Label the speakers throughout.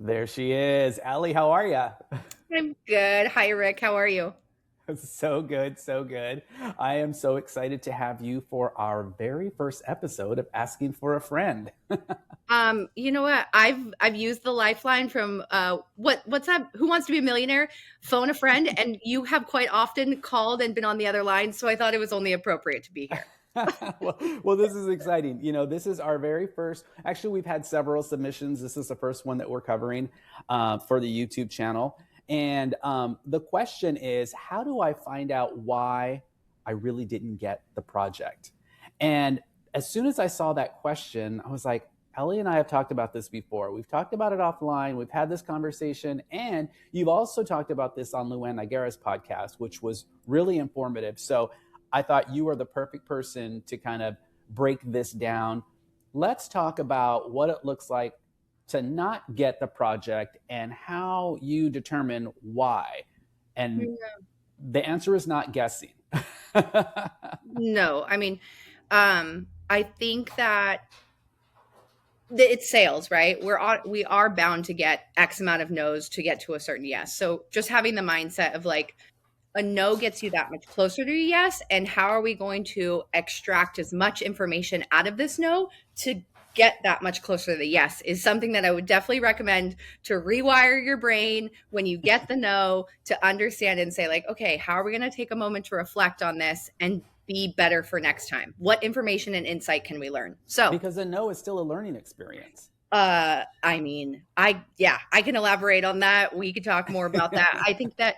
Speaker 1: There she is. Ellie, how are ya?
Speaker 2: I'm good. Hi, Rick. How are you?
Speaker 1: So good, so good. I am so excited to have you for our very first episode of Asking for a Friend.
Speaker 2: You know what? I've used the lifeline from what's that? Who Wants to Be a Millionaire? Phone a friend, and you have quite often called and been on the other line, so I thought it was only appropriate to be here.
Speaker 1: well, this is exciting. This is our very first. Actually, we've had several submissions. This is the first one that we're covering for the YouTube channel. And the question is, how do I find out why I really didn't get the project? And as soon as I saw that question, I was like, Ellie and I have talked about this before. We've talked about it offline. We've had this conversation. And you've also talked about this on Luann Nigara's podcast, which was really informative. So I thought you are the perfect person to kind of break this down. Let's talk about what it looks like to not get the project and how you determine why. And the answer is not guessing.
Speaker 2: No, I mean, I think that it's sales, right? We are bound to get X amount of no's to get to a certain yes. So just having the mindset of like a no gets you that much closer to a yes, and how are we going to extract as much information out of this no to get that much closer to the yes is something that I would definitely recommend to rewire your brain when you get the no, to understand and say like, okay, how are we going to take a moment to reflect on this and be better for next time? What information and insight can we learn? So
Speaker 1: Because a no is still a learning experience.
Speaker 2: I mean, I can elaborate on that. We could talk more about that. I think that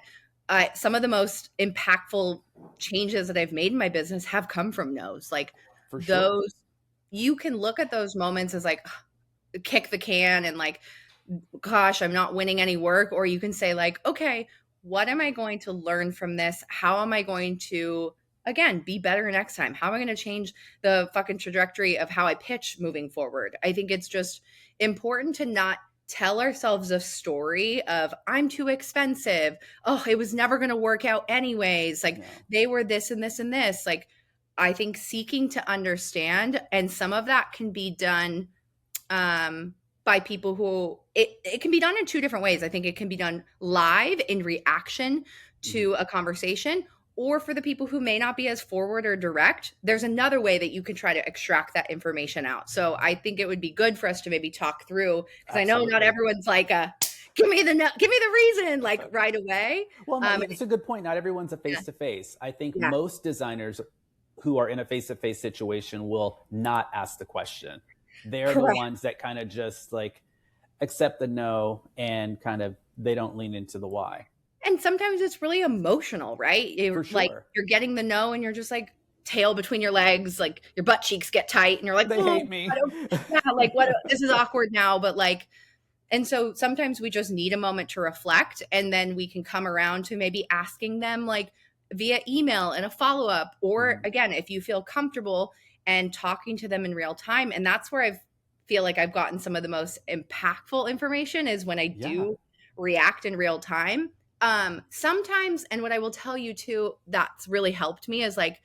Speaker 2: some of the most impactful changes that I've made in my business have come from no's. Like
Speaker 1: For sure.
Speaker 2: those, you can look at those moments as like kick the can and like, gosh, I'm not winning any work. Or you can say like, okay, what am I going to learn from this? How am I going to, again, be better next time? How am I going to change the fucking trajectory of how I pitch moving forward? I think it's just important to not tell ourselves a story of I'm too expensive. Oh, it was never going to work out anyways. Like
Speaker 1: Yeah.
Speaker 2: they were this and this and this. Like I think seeking to understand, and some of that can be done by people who it can be done in two different ways. I think it can be done live in reaction to a conversation, or for the people who may not be as forward or direct, there's another way that you can try to extract that information out. So I think it would be good for us to maybe talk through, because I know not
Speaker 1: Absolutely.
Speaker 2: everyone's like give me the reason like right away.
Speaker 1: Well, no,
Speaker 2: um
Speaker 1: it's a good point. Not everyone's a
Speaker 2: yeah,
Speaker 1: face to face. I think
Speaker 2: yeah,
Speaker 1: most designers who are in a face to face situation will not ask the question. They're the
Speaker 2: correct.
Speaker 1: ones that kind of just like accept the no and kind of they don't lean into the why.
Speaker 2: And sometimes it's really emotional, right?
Speaker 1: For
Speaker 2: You're like,
Speaker 1: sure.
Speaker 2: you're getting the no and you're just like tail between your legs, like your butt cheeks get tight and you're like,
Speaker 1: They
Speaker 2: oh,
Speaker 1: hate me.
Speaker 2: I don't, yeah, like what, this is awkward now, but like, and so sometimes we just need a moment to reflect, and then we can come around to maybe asking them like via email and a follow up, or
Speaker 1: Mhm.
Speaker 2: again, if you feel comfortable and talking to them in real time. And that's where I feel like I've gotten some of the most impactful information is when I
Speaker 1: Yeah.
Speaker 2: do react in real time. Sometimes, and what I will tell you too, that's really helped me is like,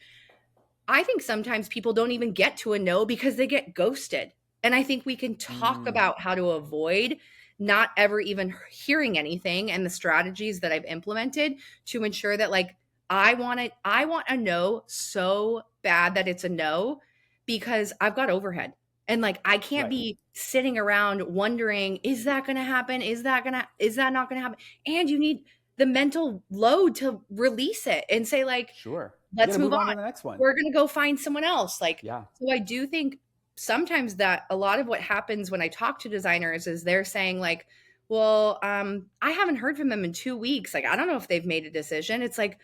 Speaker 2: I think sometimes people don't even get to a no because they get ghosted. And I think we can talk
Speaker 1: Mm.
Speaker 2: about how to avoid not ever even hearing anything, and the strategies that I've implemented to ensure that like I want a no so bad that it's a no, because I've got overhead. And like I can't
Speaker 1: Right.
Speaker 2: be sitting around wondering, is that going to happen? Is that not going to happen? And you need the mental load to release it and say like,
Speaker 1: Sure. You got
Speaker 2: let's
Speaker 1: to
Speaker 2: move
Speaker 1: move
Speaker 2: on.
Speaker 1: on to the next one.
Speaker 2: We're going to go find someone else. Like,
Speaker 1: Yeah.
Speaker 2: so I do think sometimes that a lot of what happens when I talk to designers is they're saying like, well, I haven't heard from them in 2 weeks. Like, I don't know if they've made a decision. It's like,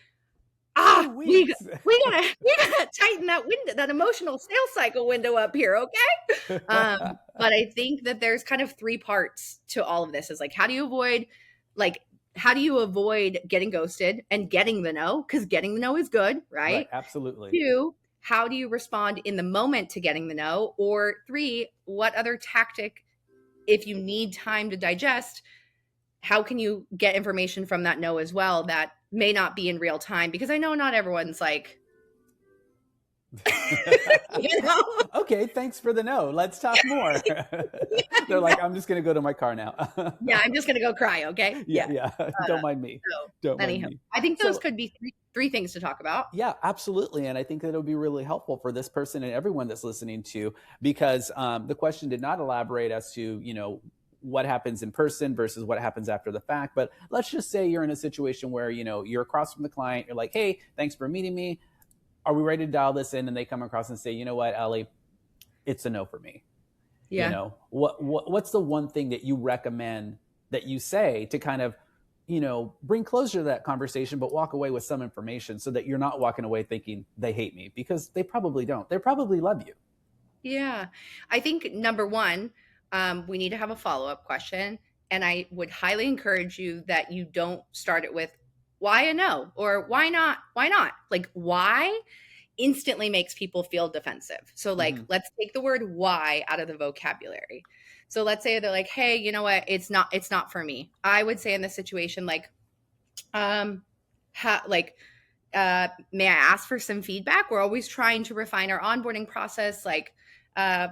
Speaker 1: Two
Speaker 2: we
Speaker 1: weeks.
Speaker 2: we gotta tighten that window, that emotional sales cycle window up here, okay? But I think that there's kind of three parts to all of this. Is like, like how do you avoid getting ghosted and getting the no? Because getting the no is good,
Speaker 1: Right.
Speaker 2: right?
Speaker 1: Absolutely.
Speaker 2: Two, how do you respond in the moment to getting the no? Or three, what other tactic, if you need time to digest, how can you get information from that no as well that may not be in real time? Because I know not everyone's like You know?
Speaker 1: Okay, thanks for the no. Let's talk more. They're like, I'm just gonna go to my car now.
Speaker 2: Yeah, I'm just gonna go cry, okay?
Speaker 1: Yeah,
Speaker 2: Yeah.
Speaker 1: yeah. Don't mind me.
Speaker 2: So
Speaker 1: Don't mind
Speaker 2: anyhow,
Speaker 1: me.
Speaker 2: I think those
Speaker 1: So
Speaker 2: could be three things to talk about.
Speaker 1: yeah, absolutely. And I think that it'll be really helpful for this person and everyone that's listening to, because the question did not elaborate as to, what happens in person versus what happens after the fact. But let's just say you're in a situation where, you're across from the client. You're like, hey, thanks for meeting me. Are we ready to dial this in? And they come across and say, you know what, Ellie, it's a no for me.
Speaker 2: Yeah.
Speaker 1: What's the one thing that you recommend that you say to kind of bring closure to that conversation, but walk away with some information so that you're not walking away thinking they hate me, because they probably don't. They probably love you.
Speaker 2: Yeah. I think number one, we need to have a follow-up question. And I would highly encourage you that you don't start it with why a no or why not? Why not? Like why instantly makes people feel defensive. So like
Speaker 1: Mm-hmm.
Speaker 2: let's take the word why out of the vocabulary. So let's say they're like, hey, you know what? It's not for me. I would say in this situation, like, like may I ask for some feedback? We're always trying to refine our onboarding process. Like, uh,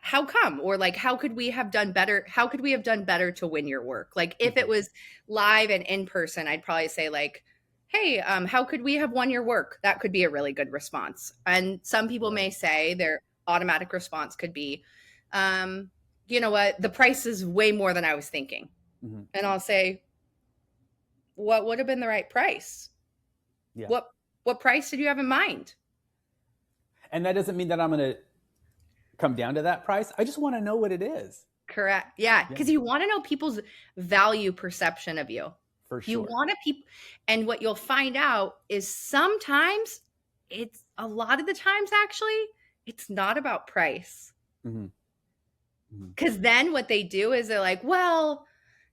Speaker 2: how come? Or like, how could we have done better? How could we have done better to win your work? Like, if
Speaker 1: Mm-hmm.
Speaker 2: it was live and in person, I'd probably say like, hey, how could we have won your work? That could be a really good response. And some people may
Speaker 1: Right.
Speaker 2: say their automatic response could be, um, you know what? The price is way more than I was thinking.
Speaker 1: Mm-hmm.
Speaker 2: And I'll say, what would have been the right price?
Speaker 1: Yeah.
Speaker 2: What price did you have in mind?
Speaker 1: And that doesn't mean that I'm going to come down to that price. I just want to know what it is.
Speaker 2: Correct. Yeah,
Speaker 1: Yeah,
Speaker 2: because you want to know people's value perception of you.
Speaker 1: for
Speaker 2: You
Speaker 1: sure.
Speaker 2: want to people, and what you'll find out is sometimes it's a lot of the times actually it's not about price.
Speaker 1: Mm-hmm. Mm-hmm.
Speaker 2: Because then what they do is they're like, well,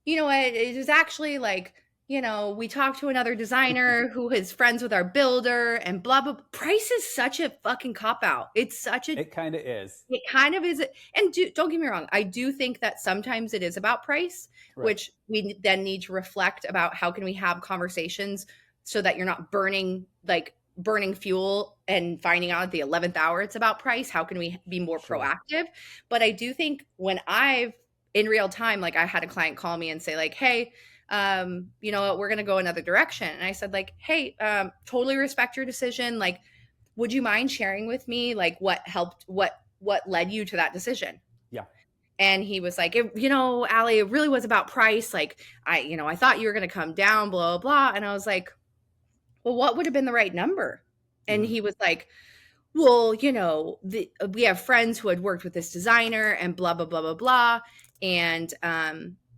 Speaker 2: you know what? It is actually like, we talked to another designer who is friends with our builder and blah, blah. Price is such a fucking cop out. It's such a,
Speaker 1: It kind of is.
Speaker 2: it kind of is. And don't get me wrong. I do think that sometimes it is about price,
Speaker 1: Right.
Speaker 2: which we then need to reflect about how can we have conversations so that you're not burning fuel and finding out at the 11th hour it's about price. How can we be more
Speaker 1: Sure.
Speaker 2: proactive? But I do think when I've in real time, like I had a client call me and say like, hey, you know what, we're going to go another direction. And I said like, hey, totally respect your decision. Like, would you mind sharing with me like what helped, what led you to that decision?
Speaker 1: Yeah.
Speaker 2: And he was like, Allie, it really was about price. Like I thought you were going to come down, blah, blah, blah. And I was like, well, what would have been the right number? And
Speaker 1: Mm-hmm.
Speaker 2: he was like, well, we have friends who had worked with this designer and blah, blah, blah, blah, blah. And,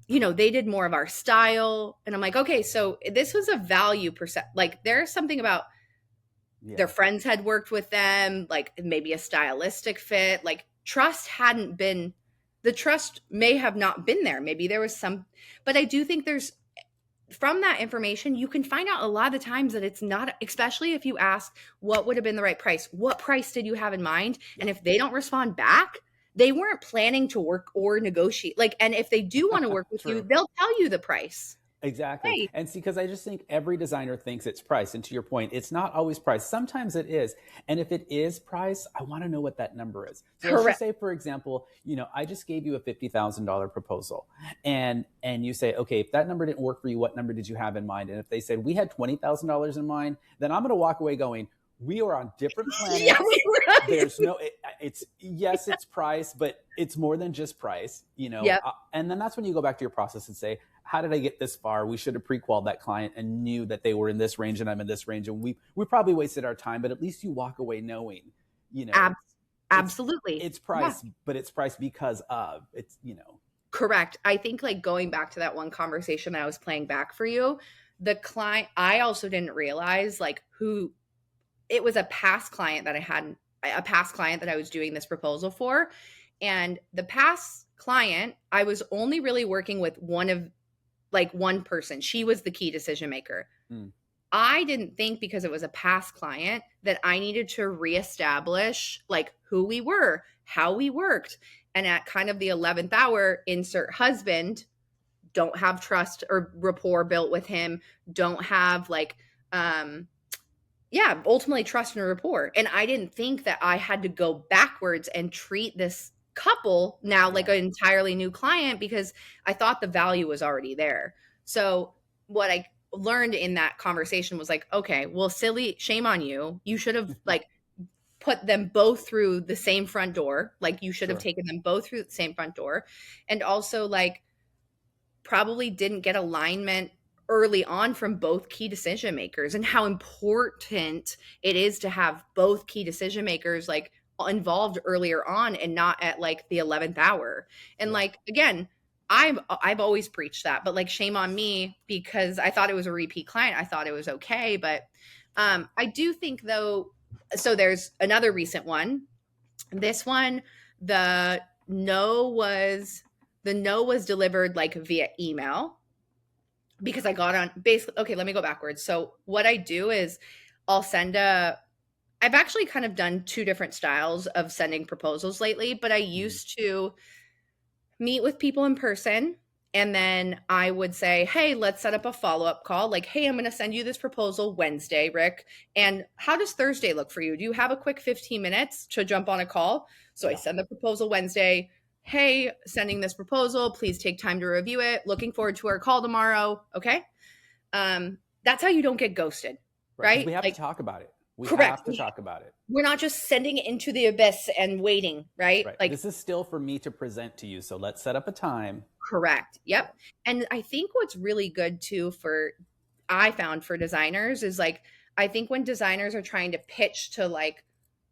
Speaker 2: they did more of our style. And I'm like, okay, so this was a value percent. Like there's something about
Speaker 1: Yeah.
Speaker 2: their friends had worked with them, like maybe a stylistic fit, like the trust may have not been there. Maybe there was some, but I do think there's, from that information, you can find out a lot of the times that it's not, especially if you ask what would have been the right price. What price did you have in mind? And if they don't respond back, they weren't planning to work or negotiate. Like, and if they do want to work with you,
Speaker 1: True.
Speaker 2: they'll tell you the price.
Speaker 1: Exactly.
Speaker 2: Hey,
Speaker 1: And see, because I just think every designer thinks it's price. And to your point, it's not always price. Sometimes it is. And if it is price, I want to know what that number is. So let's just
Speaker 2: correct.
Speaker 1: say, for example, I just gave you a $50,000 proposal. And you say, okay, if that number didn't work for you, what number did you have in mind? And if they said we had $20,000 in mind, then I'm going to walk away going, we are on different
Speaker 2: Yeah,
Speaker 1: planets.
Speaker 2: right.
Speaker 1: There's no, it's yes, it's price, but it's more than just price,
Speaker 2: Yep.
Speaker 1: And then that's when you go back to your process and say, how did I get this far? We should have pre-qualified that client and knew that they were in this range and I'm in this range. And we probably wasted our time, but at least you walk away knowing,
Speaker 2: Ab-
Speaker 1: it's,
Speaker 2: absolutely.
Speaker 1: it's price, but it's price because of
Speaker 2: Correct. I think like going back to that one conversation that I was playing back for you, the client, I also didn't realize like who it was, a past client that I was doing this proposal for. And the past client, I was only really working with one person. She was the key decision maker.
Speaker 1: Mm.
Speaker 2: I didn't think because it was a past client that I needed to reestablish like who we were, how we worked. And at kind of the 11th hour, insert husband, don't have trust or rapport built with him, don't have like yeah, ultimately trust and rapport. And I didn't think that I had to go backwards and treat this couple now like
Speaker 1: Yeah.
Speaker 2: an entirely new client because I thought the value was already there. So what I learned in that conversation was like, okay, well, silly, shame on you. You should have like put them both through the same front door. Like you should have
Speaker 1: Sure.
Speaker 2: taken them both through the same front door. And also like probably didn't get alignment early on from both key decision makers and how important it is to have both key decision makers like involved earlier on and not at like the 11th hour. And
Speaker 1: Yeah.
Speaker 2: like again, I've always preached that, but like shame on me because I thought it was a repeat client. I thought it was okay, but I do think though, so there's another recent one. This one, the no was the no was delivered like via email because I got on basically. Okay, let me go backwards. So what I do is I'll send a I've actually kind of done two different styles of sending proposals lately, but I
Speaker 1: Mhm.
Speaker 2: used to meet with people in person and then I would say, "Hey, let's set up a follow-up call. Like, hey, I'm going to send you this proposal Wednesday, Rick. And how does Thursday look for you? Do you have a quick 15 minutes to jump on a call?" So I
Speaker 1: Yeah.
Speaker 2: send the proposal Wednesday. "Hey, sending this proposal. Please take time to review it. Looking forward to our call tomorrow." Okay? That's how you don't get ghosted,
Speaker 1: Right. Because
Speaker 2: right?
Speaker 1: we have to
Speaker 2: Like,
Speaker 1: talk about it. We
Speaker 2: correct.
Speaker 1: have to talk about it.
Speaker 2: We're not just sending it into the abyss and waiting, right?
Speaker 1: Right.
Speaker 2: Like,
Speaker 1: This is still for me to present to you. So let's set up a time.
Speaker 2: correct. Yep.
Speaker 1: Yeah.
Speaker 2: And I think what's really good too for I found for designers is like I think when designers are trying to pitch to like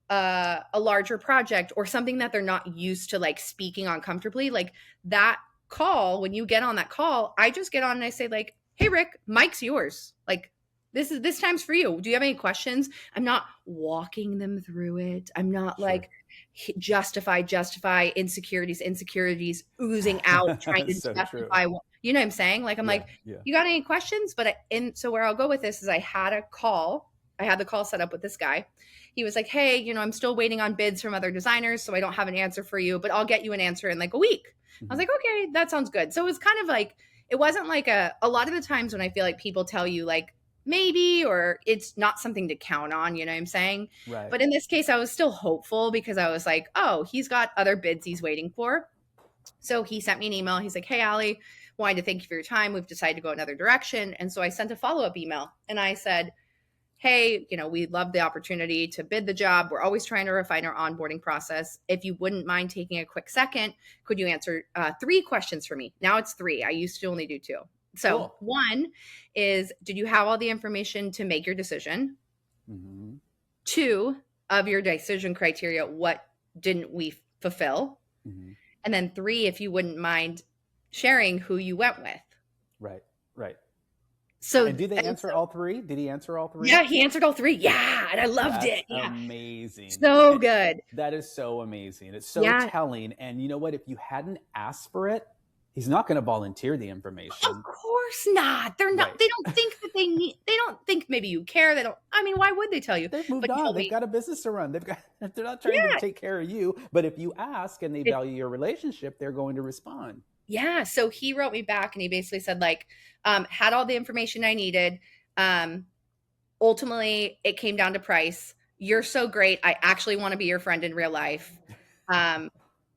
Speaker 2: a larger project or something that they're not used to like speaking on comfortably, like that call, when you get on that call, I just get on and I say like, "Hey Rick, mic's yours. Like this time's for you. Do you have any questions?" I'm not walking them through it. I'm not
Speaker 1: Sure.
Speaker 2: like justify insecurities oozing out trying to
Speaker 1: So true.
Speaker 2: justify you know what I'm saying? Like I'm
Speaker 1: Yeah.
Speaker 2: like,
Speaker 1: Yeah.
Speaker 2: "You got any questions?" But so where I'll go with this is I had the call set up with this guy. He was like, "Hey, I'm still waiting on bids from other designers, so I don't have an answer for you, but I'll get you an answer in like a week." I was
Speaker 1: Mhm.
Speaker 2: like, "Okay, that sounds good." So it was kind of like it wasn't like a lot of the times when I feel like people tell you like maybe or it's not something to count on, you know what I'm saying?
Speaker 1: Right.
Speaker 2: But in this case, I was still hopeful because I was like, "Oh, he's got other bids he's waiting for." So he sent me an email. He's like, "Hey, Allie, wanted to thank you for your time. We've decided to go another direction." And so I sent a follow up email and I said, "Hey, we love the opportunity to bid the job. We're always trying to refine our onboarding process. If you wouldn't mind taking a quick second, could you answer three questions for me?" Now it's three. I used to only do two. So,
Speaker 1: Cool.
Speaker 2: one is, did you have all the information to make your decision?
Speaker 1: Hmm.
Speaker 2: Two, of your decision criteria, what didn't we fulfill?
Speaker 1: Hmm.
Speaker 2: And then three, if you wouldn't mind sharing who you went with.
Speaker 1: Right. Right. And
Speaker 2: So,
Speaker 1: do they
Speaker 2: and
Speaker 1: answer
Speaker 2: so
Speaker 1: all three? Did he answer all three?
Speaker 2: yeah, he answered all three. Yeah. And I loved
Speaker 1: That's
Speaker 2: it. Yeah.
Speaker 1: amazing.
Speaker 2: So good.
Speaker 1: That is so amazing. It's so
Speaker 2: Yeah.
Speaker 1: telling. And you know what? If you hadn't asked for it, he's not going to volunteer the
Speaker 2: Of
Speaker 1: information.
Speaker 2: course not. They're not
Speaker 1: Right.
Speaker 2: they don't think that they don't think maybe you care. They don't I mean, why would they tell you?
Speaker 1: They've moved
Speaker 2: But you
Speaker 1: on.
Speaker 2: told
Speaker 1: They've
Speaker 2: me,
Speaker 1: got a business to run. They're not trying to
Speaker 2: yeah,
Speaker 1: take care of you. But if you ask and they
Speaker 2: it,
Speaker 1: value your relationship, they're going to respond.
Speaker 2: yeah. So he wrote me back and he basically said, like, had all the information I needed. Um, ultimately it came down to price. You're so great. I actually want to be your friend in real life. Um,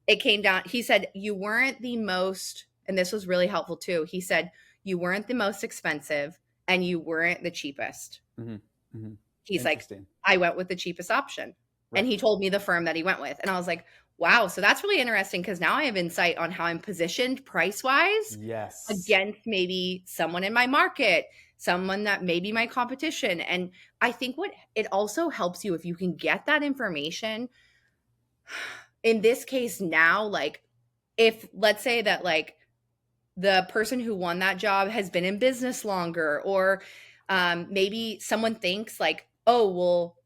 Speaker 2: it came down, he said, you weren't the most, and this was really helpful too. He said, you weren't the most expensive and you weren't the cheapest.
Speaker 1: Hmm. Hmm.
Speaker 2: He's like,
Speaker 1: Interesting.
Speaker 2: I went with the cheapest option. And
Speaker 1: Right.
Speaker 2: he told me the firm that he went with. And I was like, wow. So that's really interesting because now I have insight on how I'm positioned price wise
Speaker 1: Yes.
Speaker 2: against maybe someone in my market, someone that may be my competition. And I think what it also helps you if you can get that information in this case now, like if let's say that like the person who won that job has been in business longer, or maybe someone thinks like, oh, well,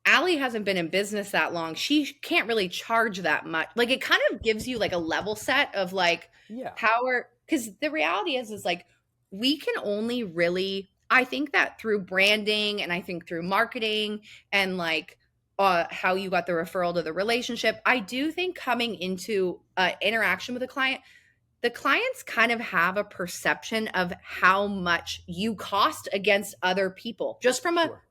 Speaker 2: Allie hasn't been in business that long. She can't really charge that much. Like it kind of gives you like a level set of like
Speaker 1: Yeah.
Speaker 2: power. Cause the reality is like we can only really, I think that through branding and I think through marketing and like how you got the referral to the relationship, I do think coming into interaction with a client, the clients kind of have a perception of how much you cost against other people just from a
Speaker 1: Sure.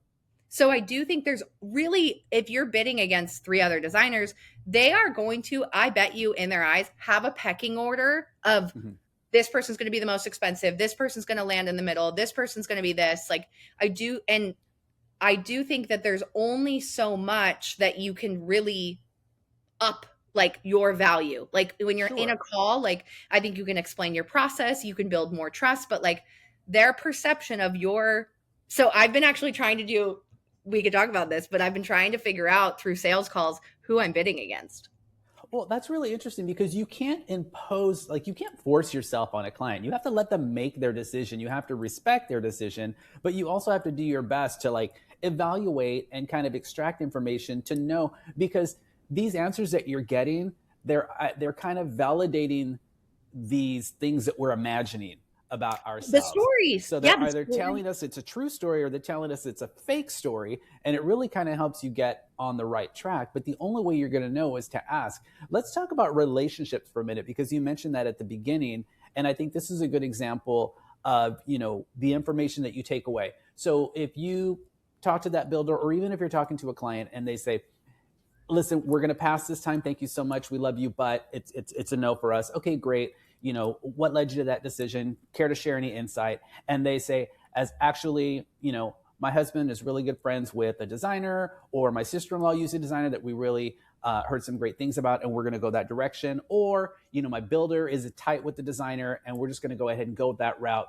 Speaker 2: So I do think there's really, if you're bidding against three other designers, they are going to, I bet you in their eyes, have a pecking order of
Speaker 1: Mhm.
Speaker 2: this person's going to be the most expensive. This person's going to land in the middle. This person's going to be this. Like I do. And I do think that there's only so much that you can really up like your value. Like when you're in a
Speaker 1: Sure.
Speaker 2: call, like I think you can explain your process, you can build more trust, but like their perception of your, so I've been actually trying to do, we could talk about this, but I've been trying to figure out through sales calls who I'm bidding against.
Speaker 1: Well, that's really interesting because you can't impose, like, you can't force yourself on a client. You have to let them make their decision. You have to respect their decision, but you also have to do your best to like evaluate and kind of extract information to know, because these answers that you're getting, they're kind of validating these things that we're imagining about
Speaker 2: The
Speaker 1: ourselves.
Speaker 2: stories.
Speaker 1: So
Speaker 2: Yeah,
Speaker 1: they're
Speaker 2: the
Speaker 1: either
Speaker 2: stories.
Speaker 1: telling us it's a true story or they're telling us it's a fake story. And it really kind of helps you get on the right track. But the only way you're going to know is to ask. Let's talk about relationships for a minute, because you mentioned that at the beginning. And I think this is a good example of, the information that you take away. So if you talk to that builder, or even if you're talking to a client and they say, listen, we're going to pass this time. Thank you so much. We love you, but it's a no for us. Okay, great. What led you to that decision? Care to share any insight? And they say, as actually, my husband is really good friends with a designer, or my sister-in-law used a designer that we really heard some great things about, and we're going to go that direction. Or, my builder is tight with the designer, and we're just going to go ahead and go that route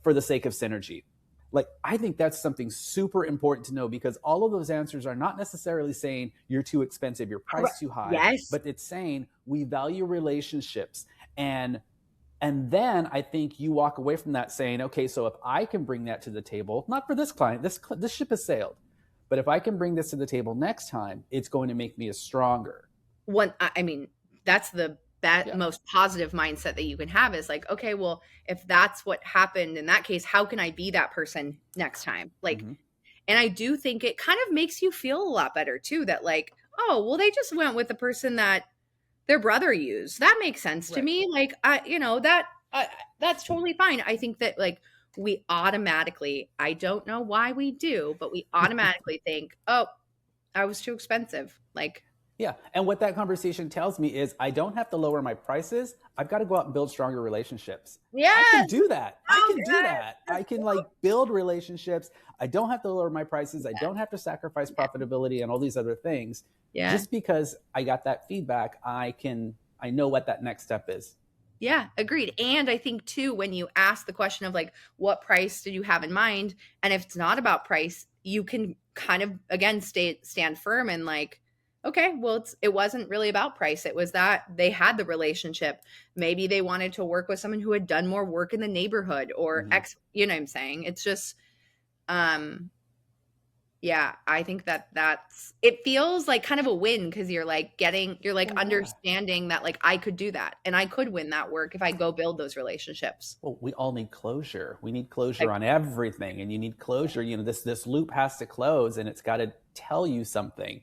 Speaker 1: for the sake of synergy. Like, I think that's something super important to know, because all of those answers are not necessarily saying you're too expensive, you're priced too high,
Speaker 2: Yes.
Speaker 1: but it's saying we value relationships. And then I think you walk away from that saying, okay, so if I can bring that to the table, not for this client, this ship has sailed, but if I can bring this to the table next time, it's going to make me a stronger.
Speaker 2: I mean, that's the
Speaker 1: Yeah.
Speaker 2: most positive mindset that you can have is like, okay, well, if that's what happened in that case, how can I be that person next time? Like,
Speaker 1: Hmm.
Speaker 2: and I do think it kind of makes you feel a lot better too, that like, oh, well, they just went with the person that their brother used. That makes sense to
Speaker 1: Right.
Speaker 2: me. Like, that's totally fine. I think that like we automatically, I don't know why we do, but we automatically think, oh, I was too expensive. Like,
Speaker 1: Yeah. And what that conversation tells me is I don't have to lower my prices. I've got to go out and build stronger relationships. I can
Speaker 2: yes,
Speaker 1: do that. I
Speaker 2: oh,
Speaker 1: can do that. I
Speaker 2: yes.
Speaker 1: can like build relationships. I don't have to lower my prices. I don't have to sacrifice
Speaker 2: Yeah.
Speaker 1: profitability and all these other things.
Speaker 2: Yeah.
Speaker 1: Just because I got that feedback, I know what that next step is.
Speaker 2: Yeah, agreed. And I think too, when you ask the question of like, what price did you have in mind? And if it's not about price, you can kind of again stand firm and like, okay, well, it wasn't really about price. It was that they had the relationship. Maybe they wanted to work with someone who had done more work in the neighborhood or
Speaker 1: Mhm.
Speaker 2: X, you know what I'm saying? It's just um yeah, I think that that's it feels like kind of a win because you're like
Speaker 1: Well, yeah.
Speaker 2: understanding that like I could do that and I could win that work if I go build those relationships.
Speaker 1: Well, we all need closure. We need closure
Speaker 2: Like,
Speaker 1: on everything, and you need closure. This loop has to close, and it's got to tell you something.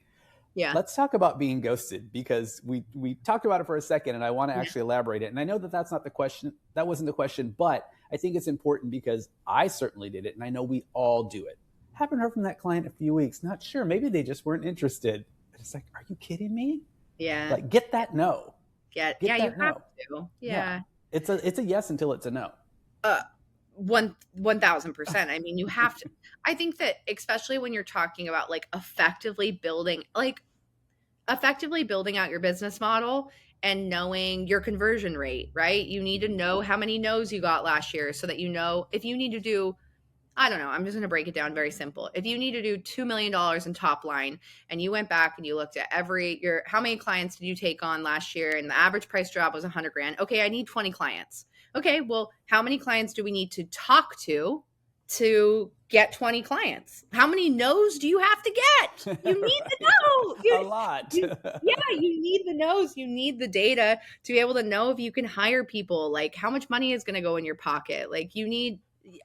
Speaker 2: yeah.
Speaker 1: Let's talk about being ghosted, because we talked about it for a second, and I want to
Speaker 2: Yeah.
Speaker 1: actually elaborate it. And I know that that's not the question. That wasn't the question, but I think it's important because I certainly did it, and I know we all do it. Haven't heard from that client in a few weeks. Not sure. Maybe they just weren't interested. It's like, are you kidding me?
Speaker 2: Yeah.
Speaker 1: Like, get that no.
Speaker 2: Yeah,
Speaker 1: Get
Speaker 2: you
Speaker 1: that
Speaker 2: have
Speaker 1: no.
Speaker 2: to.
Speaker 1: Yeah.
Speaker 2: Yeah.
Speaker 1: It's a yes until it's a no.
Speaker 2: Uh 1000%. I mean, you have to I think that especially when you're talking about like effectively building out your business model and knowing your conversion rate, right? You need to know how many no's you got last year so that you know if you need to do, I don't know, I'm just going to break it down very simple. If you need to do $2 million in top line and you went back and you looked at how many clients did you take on last year and the average price drop was 100 grand. Okay, I need 20 clients. Okay, well, how many clients do we need to talk to get 20 clients? How many no's do you have to get? You need to
Speaker 1: Right.
Speaker 2: know.
Speaker 1: A lot.
Speaker 2: Yeah, you need the no's. You need the data to be able to know if you can hire people, like how much money is going to go in your pocket. Like you need,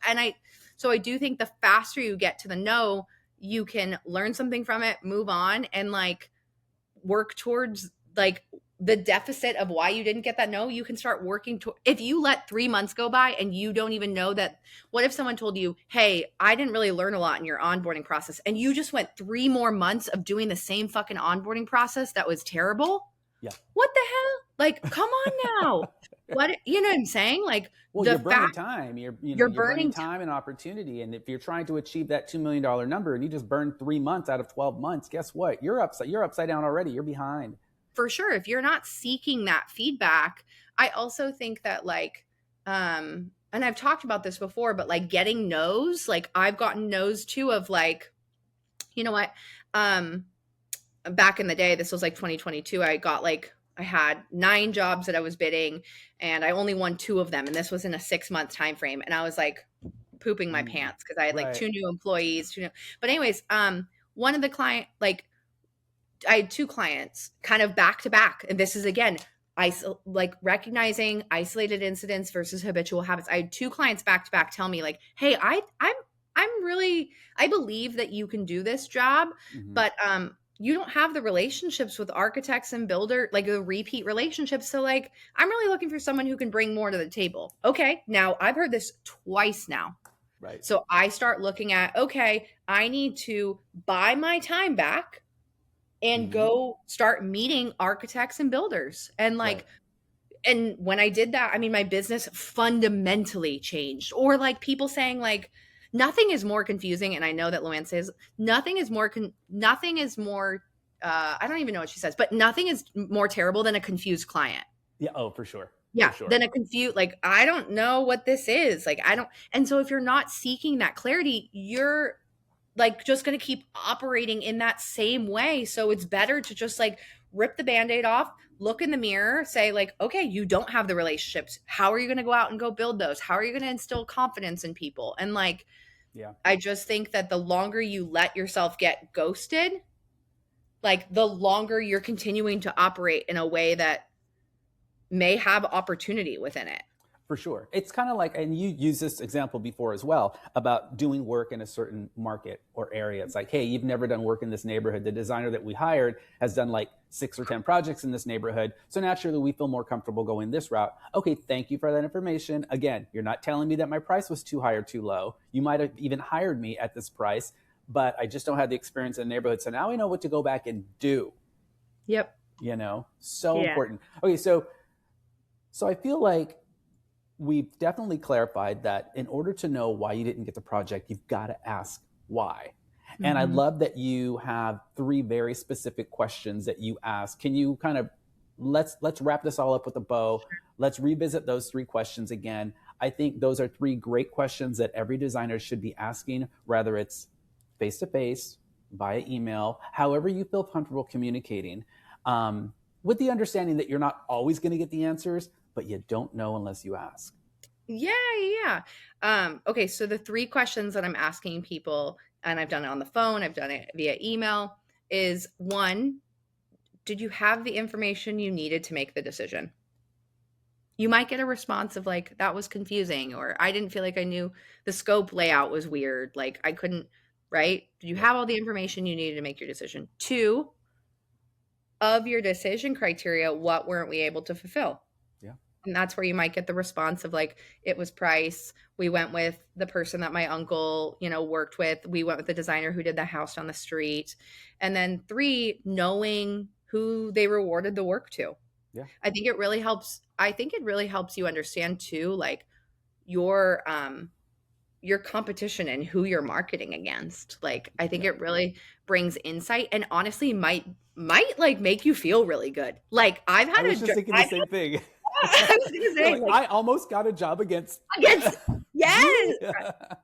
Speaker 2: and so I do think the faster you get to the no, you can learn something from it, move on, and like work towards like the deficit of why you didn't get that no, you can start working to, if you let 3 months go by and you don't even know that. What if someone told you, hey, I didn't really learn a lot in your onboarding process, and you just went 3 more months of doing the same fucking onboarding process that was terrible?
Speaker 1: Yeah.
Speaker 2: What the hell? Like, come on now. What, you know what I'm saying? Like,
Speaker 1: Well,
Speaker 2: the
Speaker 1: you're burning
Speaker 2: fact
Speaker 1: time. You're burning
Speaker 2: burning
Speaker 1: time and opportunity. And if you're trying to achieve that $2 million number and you just burn 3 months out of 12 months, guess what? You're upside down already. You're behind.
Speaker 2: for sure, if you're not seeking that feedback. I also think that, like, and I've talked about this before, but like getting no's, like I've gotten no's too, of like, you know what, back in the day, this was like 2022, I had 9 jobs that I was bidding and I only won 2 of them, and this was in a 6-month time frame, and I was like pooping my pants because I had like
Speaker 1: Right.
Speaker 2: 2 new employees, but anyways, one of the client, like, I had 2 clients kind of back to back. And this is again, like recognizing isolated incidents versus habitual habits. I had 2 clients back to back tell me like, hey, I'm really, I believe that you can do this job,
Speaker 1: Mhm.
Speaker 2: but you don't have the relationships with architects and builder, like the repeat relationships. So like, I'm really looking for someone who can bring more to the table. Okay. Now I've heard this twice now.
Speaker 1: Right.
Speaker 2: So I start looking at, okay, I need to buy my time back and
Speaker 1: Mhm.
Speaker 2: go start meeting architects and builders. And like,
Speaker 1: Right.
Speaker 2: and when I did that, I mean, my business fundamentally changed. Or like people saying like, nothing is more confusing. And I know that Luann says nothing is more, I don't even know what she says, but nothing is more terrible than a confused client.
Speaker 1: Yeah. Oh, for sure.
Speaker 2: Yeah.
Speaker 1: For sure.
Speaker 2: Then a confused, like, I don't know what this is. Like, I don't. And so if you're not seeking that clarity, you're like just going to keep operating in that same way. So it's better to just like rip the band-aid off, look in the mirror, say like, okay, you don't have the relationships. How are you going to go out and go build those? How are you going to instill confidence in people? And like,
Speaker 1: Yeah.
Speaker 2: I just think that the longer you let yourself get ghosted, like the longer you're continuing to operate in a way that may have opportunity within it.
Speaker 1: For sure. It's kind of like, and you used this example before as well, about doing work in a certain market or area. It's like, hey, you've never done work in this neighborhood. The designer that we hired has done like 6 or 10 projects in this neighborhood. So naturally, we feel more comfortable going this route. Okay, thank you for that information. Again, you're not telling me that my price was too high or too low. You might have even hired me at this price, but I just don't have the experience in the neighborhood. So now I know what to go back and do.
Speaker 2: Yep.
Speaker 1: So important. Okay, so I feel like we've definitely clarified that in order to know why you didn't get the project, you've got to ask why. And I love that you have 3 very specific questions that you ask. Can you kind of let's wrap this all up with a bow. Let's revisit those 3 questions again. I think those are 3 great questions that every designer should be asking, whether it's face to face, via email, however you feel comfortable communicating, with the understanding that you're not always going to get the answers, but you don't know unless you ask.
Speaker 2: Yeah. Okay, so the 3 questions that I'm asking people, and I've done it on the phone, I've done it via email, is 1, did you have the information you needed to make the decision? You might get a response of like, that was confusing, or I didn't feel like I knew the scope layout was weird. Like I couldn't, right? Did you have all the information you needed to make your decision? 2, of your decision criteria, what weren't we able to fulfill?
Speaker 1: Yeah.
Speaker 2: And that's where you might get the response of like, it was price. We went with the person that my uncle, worked with. We went with the designer who did the house down the street. And then 3, knowing who they rewarded the work to.
Speaker 1: Yeah.
Speaker 2: I think it really helps. I think it really helps you understand too, like your competition and who you're marketing against. Like, I think it really brings insight, and honestly might like make you feel really good. Like I've had
Speaker 1: I was just thinking the same thing.
Speaker 2: I was gonna say,
Speaker 1: like, I almost got a job against
Speaker 2: yes.
Speaker 1: you.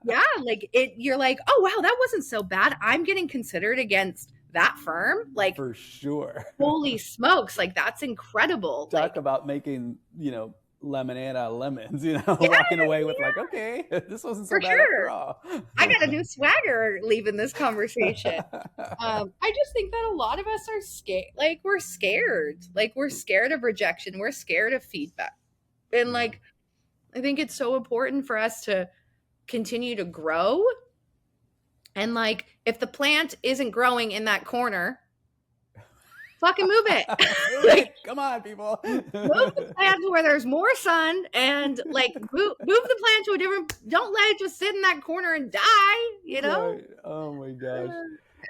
Speaker 2: Yeah, like you're like, oh wow, that wasn't so bad. I'm getting considered against that firm. Like,
Speaker 1: for sure.
Speaker 2: Holy smokes, like that's incredible.
Speaker 1: Talk about making, lemonade out of lemons, walking away with like, okay, this wasn't so
Speaker 2: For
Speaker 1: bad
Speaker 2: sure.
Speaker 1: after all.
Speaker 2: I got a new swagger leaving this conversation. I just think that a lot of us are scared. Like we're scared. Like we're scared of rejection. We're scared of feedback. And like, I think it's so important for us to continue to grow. And like, if the plant isn't growing in that corner, fucking move it.
Speaker 1: Move it. Come on, people.
Speaker 2: Move the plant to where there's more sun, and like move the plant to a different. Don't let it just sit in that corner and die. You know.
Speaker 1: Right. Oh my gosh.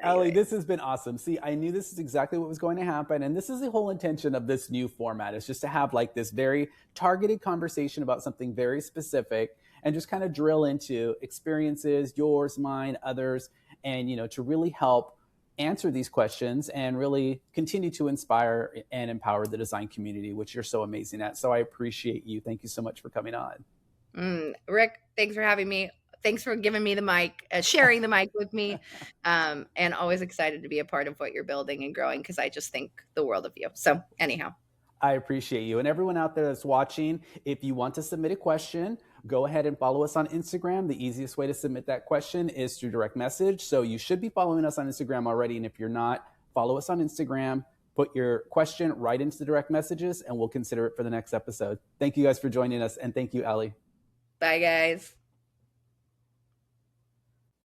Speaker 1: Allie, this has been awesome. See, I knew this is exactly what was going to happen. And this is the whole intention of this new format, is just to have like this very targeted conversation about something very specific and just kind of drill into experiences, yours, mine, others, and, you know, to really help answer these questions and really continue to inspire and empower the design community, which you're so amazing at. So I appreciate you. Thank you so much for coming on.
Speaker 2: Rick, thanks for having me. Thanks for giving me the mic, sharing the mic with me, and always excited to be a part of what you're building and growing, because I just think the world of you. So anyhow.
Speaker 1: I appreciate you. And everyone out there that's watching, if you want to submit a question, go ahead and follow us on Instagram. The easiest way to submit that question is through direct message. So you should be following us on Instagram already. And if you're not, follow us on Instagram, put your question right into the direct messages, and we'll consider it for the next episode. Thank you guys for joining us. And thank you, Allie.
Speaker 2: Bye, guys.